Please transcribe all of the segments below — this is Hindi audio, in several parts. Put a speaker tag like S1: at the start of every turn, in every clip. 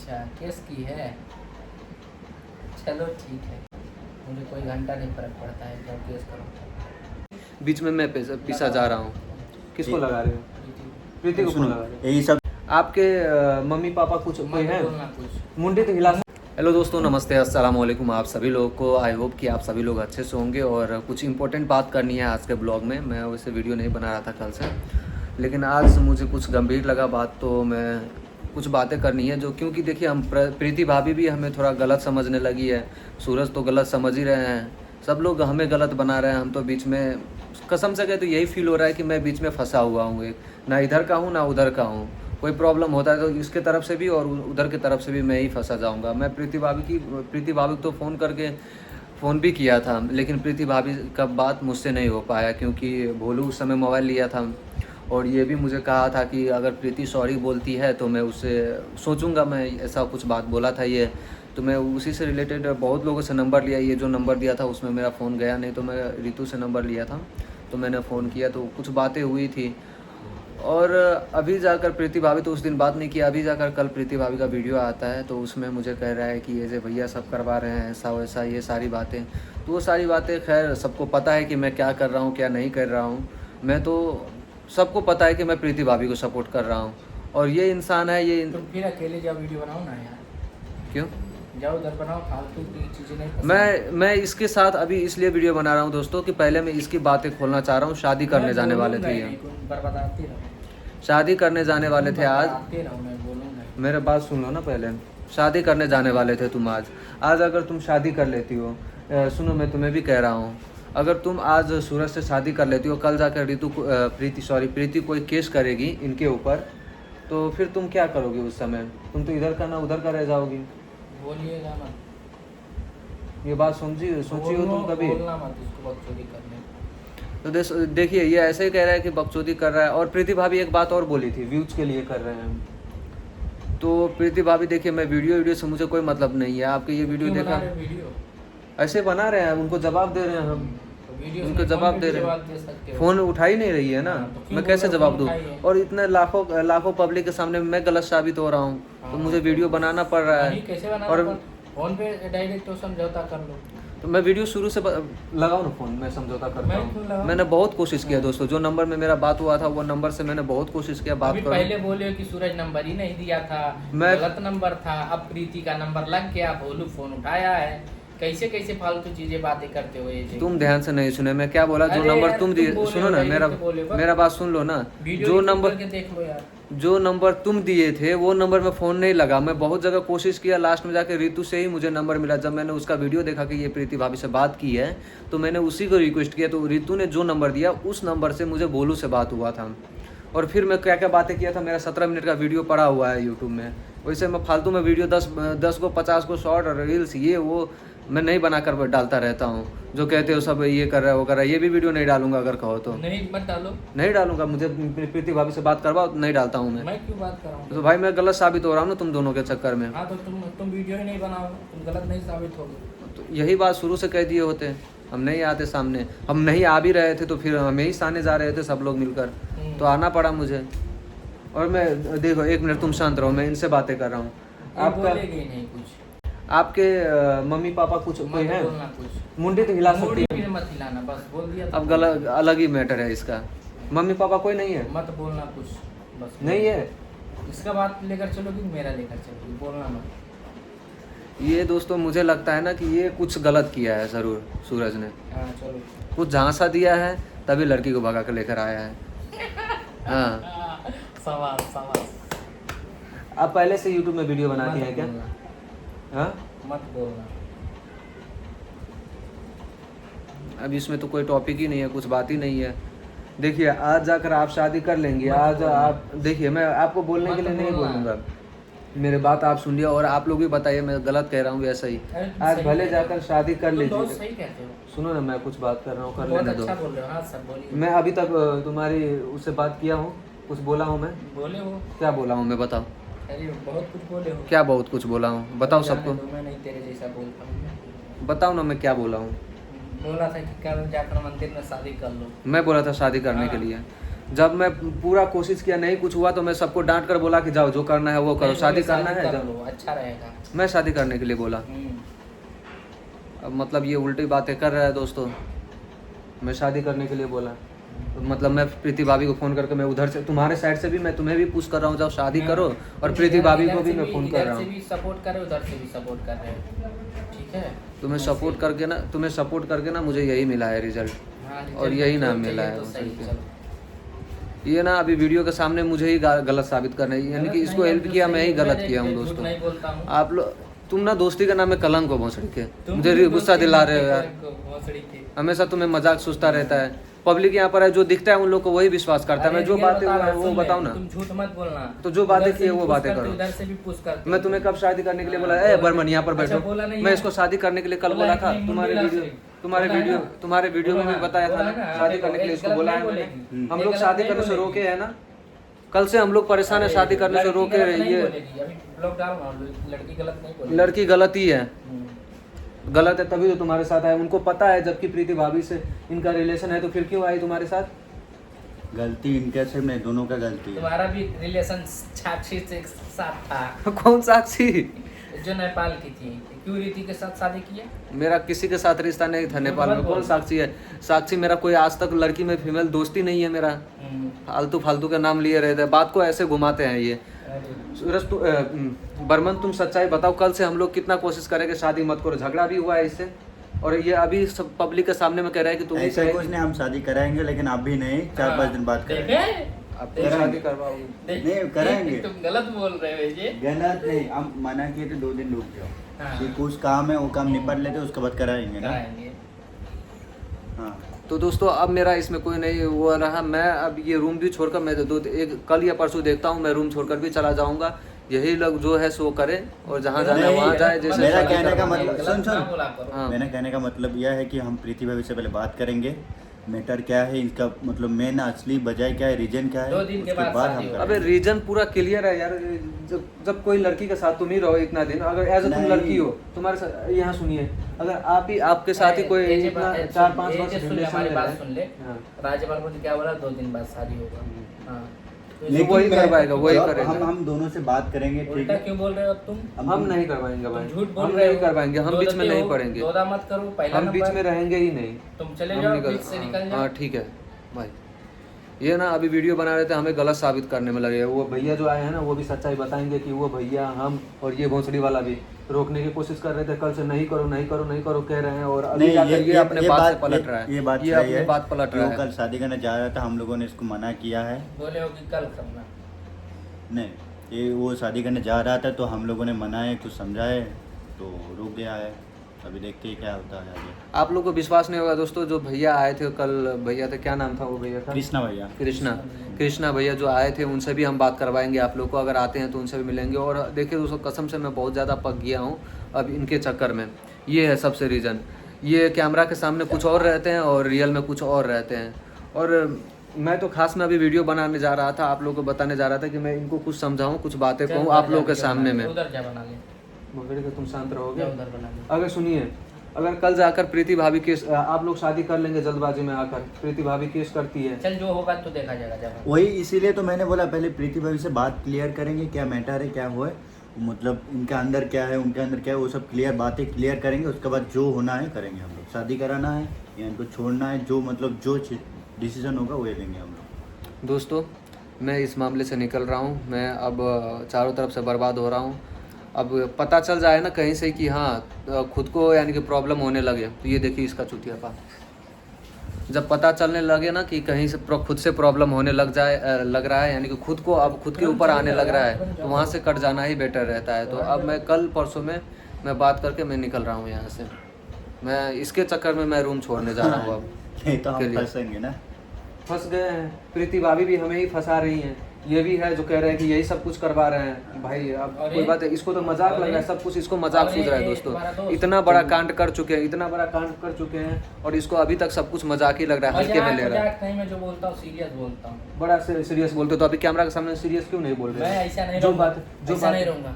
S1: अच्छा केस की है, चलो ठीक है, मुझे कोई घंटा नहीं फर्क पड़ता है, जब केस करो।
S2: बीच में मैं पीसा जा रहा हूँ। किसको लगा रहे हो? प्रीति को फोन लगा रहे हो?
S3: यही सब
S2: आपके मम्मी पापा कुछ कोई है?
S1: बोलना कुछ
S2: मुंडे तो हिला। हेलो दोस्तों, नमस्ते, अस्सलाम वालेकुम आप सभी लोगों को। आई होप कि आप सभी लोग अच्छे से होंगे। और कुछ इंपॉर्टेंट बात करनी है आज के ब्लॉग में। मैं वैसे वीडियो नहीं बना रहा था कल से, लेकिन आज मुझे कुछ गंभीर लगा बात, तो मैं कुछ बातें करनी है। जो क्योंकि देखिए, हम प्रीति भाभी भी हमें थोड़ा गलत समझने लगी है। सूरज तो गलत समझ ही रहे हैं, सब लोग हमें गलत बना रहे हैं। हम तो बीच में, कसम से कहे तो यही फील हो रहा है कि मैं बीच में फंसा हुआ हूँ। एक ना इधर का हूँ ना उधर का हूँ। कोई प्रॉब्लम होता है तो इसके तरफ से भी और उधर की तरफ से भी मैं ही फंसा जाऊंगा। मैं प्रीति भाभी को तो फ़ोन भी किया था, लेकिन प्रीति भाभी का बात मुझसे नहीं हो पाया, क्योंकि भोलू उस समय मोबाइल लिया था। और ये भी मुझे कहा था कि अगर प्रीति सॉरी बोलती है तो मैं उससे सोचूंगा। मैं ऐसा कुछ बात बोला था ये, तो मैं उसी से रिलेटेड बहुत लोगों से नंबर लिया। ये जो नंबर दिया था उसमें मेरा फ़ोन गया नहीं, तो मैं रितु से नंबर लिया था, तो मैंने फ़ोन किया, तो कुछ बातें हुई थी। और अभी जाकर प्रीति भाभी तो उस दिन बात नहीं किया। अभी जाकर कल प्रीति भाभी का वीडियो आता है, तो उसमें मुझे कह रहा है कि ये जो भैया सब करवा रहे हैं ऐसा वैसा, ये सारी बातें। तो वो सारी बातें खैर सबको पता है कि मैं क्या कर रहा हूँ क्या नहीं कर रहा हूँ। मैं तो सबको पता है कि मैं प्रीति भाभी को सपोर्ट कर रहा हूँ। और ये इंसान है ये।
S1: तुम फिर अकेले जाओ वीडियो बनाओ ना यार,
S2: क्यों
S1: जाओ उधर बनाओ, फालतू की चीज़ें नहीं पसंद।
S2: मैं इसके साथ अभी इसलिए वीडियो बना रहा हूँ दोस्तों कि पहले मैं इसकी बातें खोलना चाह रहा हूँ। शादी करने जाने वाले थे ये,
S1: बताते रहो,
S2: शादी करने जाने वाले थे आज।
S1: बताते रहो, मैं बोलूँगा।
S2: मेरे बात सुन लो ना पहले। शादी करने जाने वाले थे तुम आज अगर तुम शादी कर लेती हो, सुनो मैं तुम्हें भी कह रहा हूँ, अगर तुम आज सूरज से शादी कर लेती हो, कल जाकर प्रीति कोई केस करेगी इनके ऊपर, तो फिर तुम क्या करोगी उस समय? तुम तो इधर का ना उधर का रह जाओगी।
S1: बोलिएगा मत,
S2: ये बात सोची हो तुम कभी?
S1: बोलना मत उसको बकचोदी करने।
S2: तो देखिए, ये ऐसे ही कह रहा है कि बकचोदी कर रहा है। और प्रीति भाभी एक बात और बोली थी, व्यूज के लिए कर रहे हैं। तो प्रीति भाभी देखिए, मैं वीडियो से मुझे कोई मतलब नहीं है। आपके ये वीडियो देखा, ऐसे बना रहे हैं, उनको जवाब दे रहे हैं हम, उनको जवाब दे रहे हैं। फ़ोन उठा ही नहीं रही है ना, मैं कैसे जवाब दूँ? और इतने लाखों पब्लिक के सामने मैं गलत साबित हो रहा हूँ, तो मुझे वीडियो बनाना पड़ रहा है। और
S1: फोन पे डायरेक्ट तो समझौता कर लो।
S2: तो मैं वीडियो शुरू से लगाओ ना फ़ोन, मैं समझौता करता हूँ। मैंने बहुत कोशिश किया दोस्तों, जो नंबर में मेरा बात हुआ था वो नंबर से मैंने बहुत कोशिश किया बात करने।
S1: पहले बोले कि सूरज नंबर ही नहीं दिया था, गलत नंबर था। अब प्रीति का नंबर लग गया, भोलू फोन उठाया है। कैसे कैसे फालतू चीजें बातें करते हो ये?
S2: तुम ध्यान से नहीं सुने मैं क्या बोला? जो नंबर तुम दिए, सुनो ना मेरा बात सुन लो ना। जो नंबर
S1: देख लो यार,
S2: जो नंबर तुम दिए थे वो नंबर में फ़ोन नहीं लगा। मैं बहुत जगह कोशिश किया, लास्ट में जाके रितु से ही मुझे नंबर मिला। जब मैंने उसका वीडियो देखा कि ये प्रीति भाभी से बात की है, तो मैंने उसी को रिक्वेस्ट किया। तो रितु ने जो नंबर दिया उस नंबर से मुझे भोलू से बात हुआ था। और फिर मैं क्या क्या बातें किया था, मेरा 17 मिनट का वीडियो पड़ा हुआ है यूट्यूब में। वैसे मैं फालतू में वीडियो 10 को 50 को शॉर्ट और रील्स ये वो मैं नहीं बना कर डालता रहता हूँ। जो कहते हो सब ये कर रहा है वो कर रहा है, ये भी वीडियो नहीं डालूंगा अगर कहो तो।
S1: नहीं मत डालो,
S2: नहीं डालूंगा। मुझे प्रीति भाभी से बात करवाओ, नहीं डालता हूँ
S1: मैं क्यों बात कर रहा हूँ?
S2: तो भाई मैं गलत साबित हो रहा हूँ ना तुम दोनों के चक्कर में।
S1: हाँ तो तुम वीडियो ही नहीं बनाओ, तुम गलत नहीं साबित होगे।
S2: तो यही बात शुरू से कह दिए होते, हम नहीं आते सामने। हम नहीं आ भी रहे थे तो फिर हमें ही सामने जा रहे थे सब लोग मिलकर, तो आना पड़ा मुझे। और मैं देखो, एक मिनट तुम शांत रहो, मैं इनसे बातें कर रहा हूँ। आपका
S1: नहीं कुछ,
S2: आपके मम्मी पापा कुछ कोई है? मुंडी तो हिला सकती है,
S1: मत हिलाना, बस बोल दिया।
S2: अब गलत अलग ही मैटर है इसका। मम्मी पापा कोई नहीं है?
S1: मत बोलना कुछ, बस
S2: नहीं है।
S1: इसका बात लेकर चलोगी, मेरा लेकर चलोगी, बोलना मत।
S2: ये दोस्तों मुझे लगता है ना कि ये कुछ गलत किया है ज़रूर सूरज ने।
S1: हाँ चलो,
S2: कुछ झांसा दिया है तभी लड़की को भगा कर लेकर आया है। हाँ,
S1: सवाल
S2: आप पहले से यूट्यूब में वीडियो बनाती हैं क्या? हाँ,
S1: मत बोलना।
S2: अब इसमें तो कोई टॉपिक ही नहीं है, कुछ बात ही नहीं है। देखिए, आज जाकर आप शादी कर लेंगे। आज आप देखिए, मैं आपको बोलने के लिए नहीं बोलूँगा, मेरे बात आप सुन लिया। और आप लोग भी बताइए मैं गलत कह रहा हूँ ऐसा ही। आज भले जाकर शादी कर लीजिए। सुनो ना, मैं कुछ बात कर रहा हूँ, कर लेने दो। मैं अभी तक तुम्हारी उससे बात किया हूँ, कुछ बोला हूँ मैं?
S1: बोले हो? क्या
S2: बोला हूँ मैं, बताओ।
S1: अरे बहुत कुछ बोले हो।
S2: क्या बहुत कुछ बोला हूँ, बताओ सबको।
S1: मैं नहीं तेरे जैसा बोलता हूँ।
S2: बताओ ना मैं क्या बोला हूँ।
S1: बोला था कि कल जाकर मंदिर में शादी कर लो।
S2: मैं बोला था शादी करने के लिए। जब मैं पूरा कोशिश किया नहीं कुछ हुआ तो मैं सबको डांट कर बोला कि जाओ जो करना है वो करो, शादी करना है
S1: कर
S2: जाओ।
S1: लो, अच्छा रहेगा।
S2: मैं शादी करने के लिए बोला। अब मतलब ये उल्टी बातें कर रहा है दोस्तों। मैं शादी करने के लिए बोला तो मतलब मैं प्रीति भाभी को फ़ोन करके मैं उधर से तुम्हारे साइड से भी मैं तुम्हें भी पूछ कर रहा हूँ, जाओ शादी करो, और प्रीति भाभी को भी मैं फ़ोन कर रहा हूँ।
S1: इधर से भी सपोर्ट कर रहे हो, उधर से भी सपोर्ट कर रहे हो, ठीक है।
S2: तुम्हें सपोर्ट करके ना मुझे यही मिला है रिजल्ट,
S1: हाँ,
S2: और यही नाम मिला है। ये ना अभी वीडियो के सामने मुझे ही गलत साबित करना है, यानी कि इसको हेल्प किया मैं ही गलत किया हूँ दोस्तों।
S1: नहीं बोलता हूँ।
S2: आप लोग तुम ना दोस्ती का नाम है कलंक हो भोसड़ी के, मुझे गुस्सा दिला रहे हो यार। हमेशा तुम्हें मजाक सोचता रहता है। पब्लिक यहाँ पर है, जो दिखता है उन लोग को वही विश्वास करता है। मैं जो बातें वो बताऊँ ना,
S1: तुम झूठ मत बोलना।
S2: तो जो बातें की है वो बातें करो।
S1: उधर से भी पूछ करते।
S2: मैं तुम्हें कब शादी करने के लिए बोला? ए बर्मन यहाँ पर बैठो। मैं इसको शादी करने के लिए कल बोला था, तुम्हारे वीडियो में भी बताया था ना, शादी करने के लिए इसको बोला है मैंने। हम लोग शादी करने से रोके है ना, कल से हम लोग परेशान है, शादी करने से रोके रहिए। लड़की गलत ही है, गलत है तभी तो तुम्हारे साथ आए। उनको पता है, जबकि प्रीति भाभी से इनका रिलेशन है, तो फिर क्यों आई तुम्हारे साथ?
S3: गलती इनके से नहीं, दोनों का गलती है।
S1: तुम्हारा भी रिलेशन साक्षी से साथ था।
S2: कौन साक्षी?
S1: जो नेपाल की थी, क्यों रीति के साथ शादी किया?
S2: मेरा किसी के साथ रिश्ता नहीं था नेपाल में। कौन साक्षी है? साक्षी मेरा कोई आज तक लड़की में फीमेल दोस्ती नहीं है मेरा। फालतू फालतू का नाम लिए रहते हैं, बात को ऐसे घुमाते हैं ये। बर्मन तुम सच्चाई बताओ, कल से हम लोग कितना कोशिश करेंगे शादी मत करो। झगड़ा भी हुआ है इससे, और ये अभी सब पब्लिक के सामने में कह रहा है कि तुम
S3: ऐसा कुछ नहीं, हम शादी कराएंगे लेकिन अभी नहीं, 4-5 दिन बाद करेंगे।
S2: अब शादी करवाओगे?
S3: नहीं कराएंगे।
S1: तुम गलत बोल रहे हो ये।
S3: गलत नहीं, हम मना किए थे 2 दिन रुक जाओ, ये कुछ काम है वो काम निपट लेते उसके बाद कराएंगे ना। हाँ
S2: तो दोस्तों अब मेरा इसमें कोई नहीं हुआ रहा। मैं अब ये रूम भी छोड़कर मैं कल या परसों देखता हूँ, मैं रूम छोड़कर भी चला जाऊँगा। यही लोग जो है सो करे और जहाँ जाना है वहाँ जाए। जैसे
S3: मेरा कहने का मतलब
S2: हाँ।
S3: मेरा कहने का मतलब यह है कि हम प्रीति भाभी से पहले बात करेंगे, मैटर क्या है इनका, मतलब मेन असली वजह क्या है, रीजन क्या है,
S1: 2 दिन के
S3: उसके
S1: बाद
S3: हम
S1: शादी
S2: अबे रीजन पूरा क्लियर है यार। जब कोई लड़की के साथ तुम ही रहो इतना दिन, अगर एज तुम लड़की हो, तुम्हारे साथ यहाँ सुनिए, अगर आप ही आपके साथ ही कोई इतना 4-5 वर्ष
S1: हमारी बात सुन ले। राज्यपाल को क्या बोला, 2 दिन बाद शादी होगा। हाँ,
S2: लेकिन वही करवाएगा, वही करेगा।
S3: हम दोनों से बात करेंगे, ठीक है।
S1: क्यों बोल रहे हो तुम?
S2: हम नहीं करवाएंगे भाई,
S1: झूठ बोल
S2: हम
S1: रहे
S2: नहीं
S1: हो।
S2: करवाएंगे, हम बीच में नहीं पड़ेंगे।
S1: दौदा मत करो, पहला
S2: हम बीच में रहेंगे ही नहीं।
S1: तुम चले जाओ, बीच से निकल जाओ।
S2: हाँ ठीक है भाई। ये ना अभी वीडियो बना रहे थे, हमें गलत साबित करने में लगे। वो भैया जो आए हैं ना, वो भी सच्चाई बताएंगे कि वो भैया हम और ये भोसड़ी वाला भी रोकने की कोशिश कर रहे थे। कल से नहीं करो नहीं करो नहीं करो कह रहे हैं, और अभी जाकर ये अपने बात से पलट रहा है।
S3: ये बात
S2: अपनी बात पलट रहा है।
S3: कल शादी करने जा रहा था, हम लोगों ने इसको मना किया है।
S1: बोले हो कि कल करना
S3: नहीं, ये वो शादी करने जा रहा था तो हम लोगों ने मनाए, कुछ समझाए तो रुक गया है। अभी देखते हैं क्या होता है आगे।
S2: आप लोग को विश्वास नहीं होगा दोस्तों, जो भैया आए थे कल, भैया थे, क्या नाम था वो भैया का?
S3: कृष्णा भैया।
S2: कृष्णा भैया जो आए थे, उनसे भी हम बात करवाएंगे। आप लोग को अगर आते हैं तो उनसे भी मिलेंगे। और देखिए दोस्तों, कसम से मैं बहुत ज़्यादा पक गया हूँ अब इनके चक्कर में। ये है सबसे रीज़न। ये कैमरा के सामने कुछ और रहते हैं और रियल में कुछ और रहते हैं। और मैं तो खास में अभी वीडियो बनाने जा रहा था, आप लोगों को बताने जा रहा था कि मैं इनको कुछ समझाऊँ, कुछ बातें कहूँ आप लोगों के सामने में।
S1: उधर जा बना ले,
S2: तुम शांत रहोगे?
S1: उधर बना ले।
S2: अगर सुनिए, अगर कल जाकर प्रीति भाभी केस, आप लोग शादी कर लेंगे जल्दबाजी में आकर, प्रीति भाभी केस करती है,
S1: चल जो होगा तो देखा जाएगा जब।
S3: वही इसीलिए तो मैंने बोला पहले प्रीति भाभी से बात क्लियर करेंगे, क्या मैटर है, क्या हुआ है, मतलब इनके अंदर क्या है, उनके अंदर क्या है, वो सब क्लियर बातें क्लियर करेंगे। उसके बाद जो होना है करेंगे हम लोग। शादी कराना है या इनको छोड़ना है, जो मतलब जो डिसीजन होगा वो लेंगे हम लोग।
S2: दोस्तों मैं इस मामले से निकल रहा हूँ। मैं अब चारों तरफ से बर्बाद हो रहा हूँ। अब पता चल जाए ना कहीं से कि हाँ खुद को यानी कि प्रॉब्लम होने लगे, तो ये देखिए इसका चुतियापा। जब पता चलने लगे ना कि कहीं से खुद से प्रॉब्लम होने लग रहा है, यानी कि खुद को अब खुद के ऊपर आने लग रहा है, तो वहाँ से कट जाना ही बेटर रहता है। तो अब मैं कल परसों में मैं बात करके मैं निकल रहा हूँ यहाँ से। मैं इसके चक्कर में मैं रूम छोड़ने जा रहा हूँ अब।
S3: नहीं तो हम फंसेंगे ना।
S2: फंस गए हैं। प्रीति भाभी भी हमें ही फंसा रही हैं। ये भी है जो कह रहे हैं कि यही सब कुछ करवा रहे हैं। भाई अब कोई बात है, इसको तो मजाक लग रहा है, सब कुछ इसको मजाक सूझ रहा है दोस्तों। इतना बड़ा कांड कर चुके हैं, इतना बड़ा कांड कर चुके हैं, और इसको अभी तक सब कुछ मजाक ही लग रहा है, हल्के में ले रहा है।
S1: नहीं, मैं जो बोलता हूँ सीरियस बोलता हूँ।
S2: बड़ा सीरियस बोलते हो, तो अभी कैमरा के सामने सीरियस क्यों नहीं बोल रहे?
S1: मैं ऐसा नहीं
S2: जो
S1: रहूंगा,
S2: बात
S1: ऐसा नहीं रहूंगा।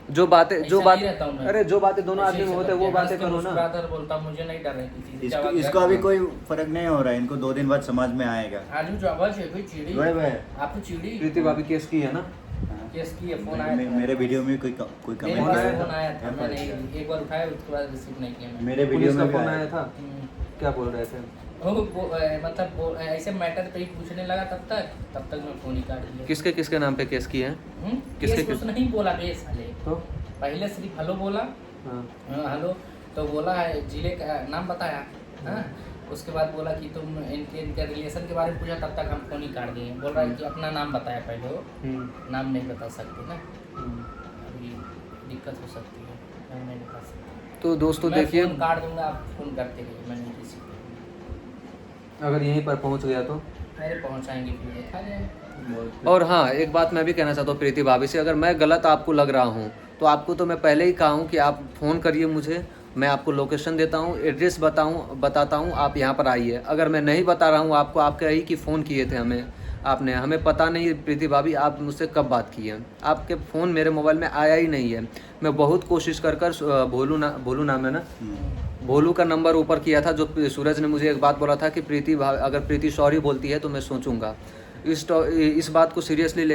S2: जो बातें
S1: ऐसा नहीं रहता हूँ मैं।
S2: अरे जो बातें दोनों आदमी
S1: ऐसे
S2: में होते हैं
S1: करके
S2: वो बातें
S1: हंस के
S2: करो ना।
S1: मुस्कुराता और बोलता हूँ, मुझे नहीं डर है किसी से।
S3: इसको अभी कोई फर्क नहीं हो रहा है, इनको 2 दिन बाद समझ में आएगा।
S1: आज जो आवाज है कोई चिड़ी
S3: बड़े भाई
S1: आपको चिड़ी
S2: प्रीति भाभी केस की है ना।
S1: केस की है, फोन आया था
S3: मेरे वीडियो में कोई
S1: मेरे
S3: कमेंट
S1: पास
S3: आया
S1: फोन आया था,
S3: था।
S1: मैंने एक बार उठाया उसके बाद रिसीव नहीं किया मैंने।
S3: मेरे वीडियो
S2: पुलिस का
S3: में भी
S2: फोन
S3: आया
S2: आया था, क्या बोल रहे थे?
S1: मतलब ऐसे मैटर पे ही पूछने लगा, तब तक मैं फोन ही काट दिया।
S2: किसके नाम पे केस की है?
S1: केस कुछ नहीं बोला बे साले,
S2: तो
S1: पहले सिर्फ हेलो बोला,
S2: हाँ।
S1: हेलो तो बोला है, जिले का नाम बताया, हाँ उसके बाद बोला कि तुम इनके रिलेशन के बारे में पूछा, तब तक हम फोन ही काट दिए। बोल रहा है कि अपना नाम बताया पहले, वो नाम नहीं बता सकते ना, अभी दिक्कत हो सकती है, नाम नहीं बता सकते।
S2: तो दोस्तों
S1: मैं
S2: देखिए,
S1: फोन काट दूंगा, आप फोन करते रहिए, मैं नहीं रिसीव
S2: अगर यहीं पर पहुंच गया तो
S1: मेरे पहुंचाएंगे फिर देखा जाएगा।
S2: और हाँ, एक बात मैं भी कहना चाहता हूँ प्रीति भाभी से, अगर मैं गलत आपको लग रहा हूँ तो आपको तो मैं पहले ही कहा हूँ कि आप फ़ोन करिए मुझे, मैं आपको लोकेशन देता हूँ, एड्रेस बताता हूँ, आप यहाँ पर आइए। अगर मैं नहीं बता रहा हूँ आपको, आप कहिए कि फ़ोन किए थे हमें पता नहीं प्रीति भाभी आप मुझसे कब बात की है, आपके फ़ोन मेरे मोबाइल में आया ही नहीं है। मैं बहुत कोशिश कर भोलू नाम है ना, भोलू का नंबर ऊपर किया था। जो सूरज ने मुझे एक बात बोला था कि अगर प्रीति सॉरी बोलती है तो मैं सोचूंगा। इस बात को सीरियसली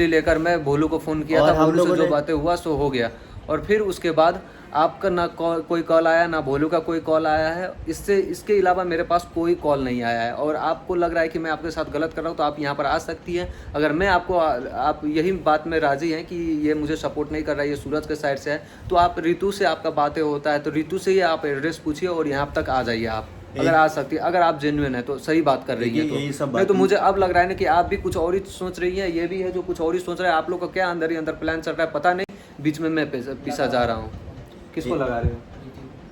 S2: लेकर मैं भोलू को फ़ोन किया था। भोलू से जो बातें हुआ सो हो गया, और फिर उसके बाद आपका ना कोई कॉल आया, ना भोलू का कोई कॉल आया है। इसके अलावा मेरे पास कोई कॉल नहीं आया है। और आपको लग रहा है कि मैं आपके साथ गलत कर रहा हूँ तो आप यहाँ पर आ सकती हैं। अगर मैं आप यही बात में राज़ी हैं कि ये मुझे सपोर्ट नहीं कर रहा है, ये सूरज के साइड से है, तो आप रितु से आपका बातें होता है तो रितु से ही आप एड्रेस पूछिए और यहाँ तक आ जाइए। आप अगर आ सकती है, अगर आप जेन्युइन है तो सही बात कर रही है तो। नहीं तो मुझे अब लग रहा है ना कि आप भी कुछ और ही सोच रही हैं, ये भी है जो कुछ और ही सोच रहा है। आप लोग का क्या अंदर ही अंदर प्लान चल रहा है पता नहीं, बीच में मैं पीछा जा रहा हूँ। किसको लगा रहे हो?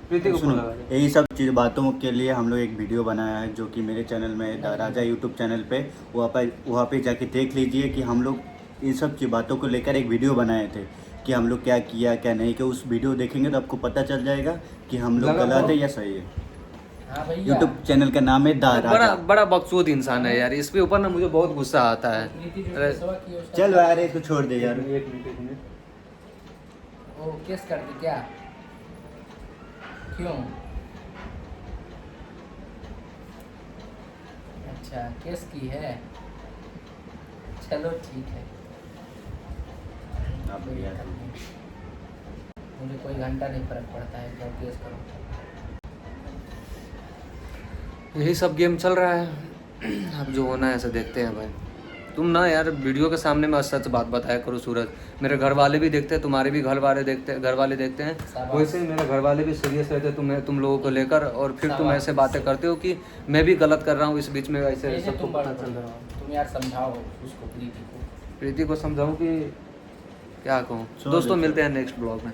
S2: प्रीति को फोन लगा रहे हो?
S3: यही सब चीज़ बातों के लिए हम लोग एक वीडियो बनाया है जो कि मेरे चैनल में राजा यूट्यूब चैनल पे, वहाँ पे जाके देख लीजिए कि हम लोग इन सब बातों को लेकर एक वीडियो बनाए थे कि हम लोग क्या किया क्या नहीं किया। उस वीडियो देखेंगे तो आपको पता चल जाएगा कि हम लोग गलत है या सही है। यूट्यूब चैनल का नाम है
S2: बड़ा बकचोद इंसान है यार, इसके ऊपर ना मुझे बहुत गुस्सा आता है।
S3: चल यार इसको छोड़ दे यार।
S2: एक मिनट
S1: वो केस कर दी क्या? क्यों? अच्छा केस की है, चलो ठीक है। मुझे कोई घंटा नहीं फर्क पड़ता है, जब केस करो।
S2: यही सब गेम चल रहा है, अब जो होना है ऐसे देखते हैं भाई। तुम ना यार वीडियो के सामने में सच बात बताया करो सूरज। मेरे घर वाले भी देखते हैं, तुम्हारे भी घर वाले देखते हैं। वैसे ही मेरे घर वाले भी सीरियस रहते तुम लोगों को लेकर, और फिर तुम ऐसे बातें करते हो कि मैं भी गलत कर रहा हूँ। इस बीच में ऐसे सबको पता चल रहा है।
S1: तुम यार समझाओ उसको, प्रीति को
S2: समझाऊँ कि क्या कहूँ। दोस्तों मिलते हैं नेक्स्ट ब्लॉग में।